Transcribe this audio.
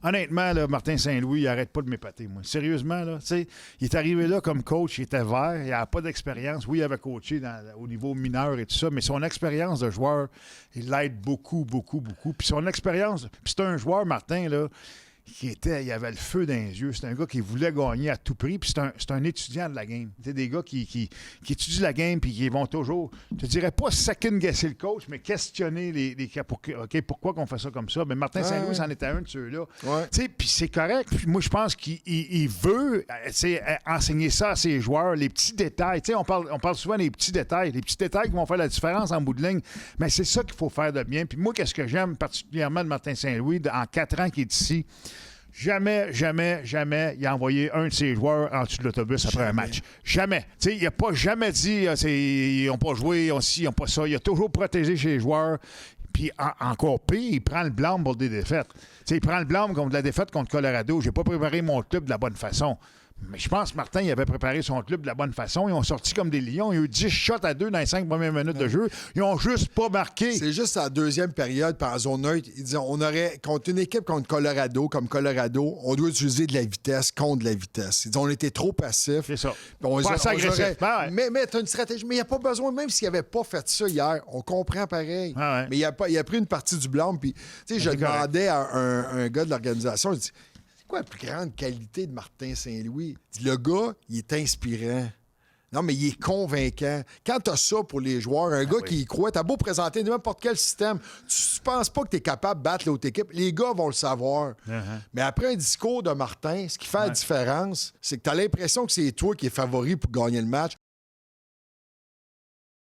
Honnêtement, là, Martin Saint-Louis, il arrête pas de m'épater, moi. Sérieusement, là, tu sais, il est arrivé là comme coach, il était vert, il n'avait pas d'expérience. Oui, il avait coaché au niveau mineur et tout ça, mais son expérience de joueur, il l'aide beaucoup, beaucoup, beaucoup. Puis son expérience, puis c'est un joueur, Martin, là, il avait le feu dans les yeux. C'est un gars qui voulait gagner à tout prix. Puis c'est un étudiant de la game. C'est des gars qui étudient la game puis qui vont toujours, je te dirais pas second-guesser le coach, mais questionner les cas. Pourquoi qu'on fait ça comme ça? Mais Martin Saint-Louis, c'en était un de ceux-là. Ouais. Puis c'est correct. Puis moi, je pense qu'il veut enseigner ça à ses joueurs, les petits détails. On parle souvent des petits détails. Les petits détails qui vont faire la différence en bout de ligne. Mais c'est ça qu'il faut faire de bien. Puis moi, qu'est-ce que j'aime particulièrement de Martin Saint-Louis, en 4 ans qu'il est ici, jamais, il a envoyé un de ses joueurs en dessous de l'autobus après un match. Jamais. T'sais, il n'a pas jamais dit ils n'ont pas joué, ils n'ont pas ça. Il a toujours protégé ses joueurs. Puis encore pire, il prend le blâme pour des défaites. T'sais, il prend le blâme contre la défaite contre Colorado. J'ai pas préparé mon club de la bonne façon. Mais je pense que Martin, il avait préparé son club de la bonne façon. Ils ont sorti comme des lions. Il y a eu 10 shots à 2 dans les 5 premières minutes de jeu. Ils ont juste pas marqué. C'est juste à la deuxième période, par zone neutre, ils disaient on aurait, contre une équipe comme Colorado, on doit utiliser de la vitesse contre de la vitesse. Ils disaient on était trop passifs. C'est ça. Pas assez agressif. Mais tu as une stratégie. Mais il n'y a pas besoin, même s'il n'avait pas fait ça hier, on comprend pareil. Ah ouais. Mais il a pris une partie du blanc. Puis, je demandais à un gars de l'organisation, je dis c'est quoi la plus grande qualité de Martin Saint-Louis? Le gars, il est inspirant. Non, mais il est convaincant. Quand tu as ça pour les joueurs, un gars qui y croit, tu as beau présenter n'importe quel système, tu penses pas que tu es capable de battre l'autre équipe. Les gars vont le savoir. Mais après un discours de Martin, ce qui fait la différence, c'est que tu as l'impression que c'est toi qui es favori pour gagner le match.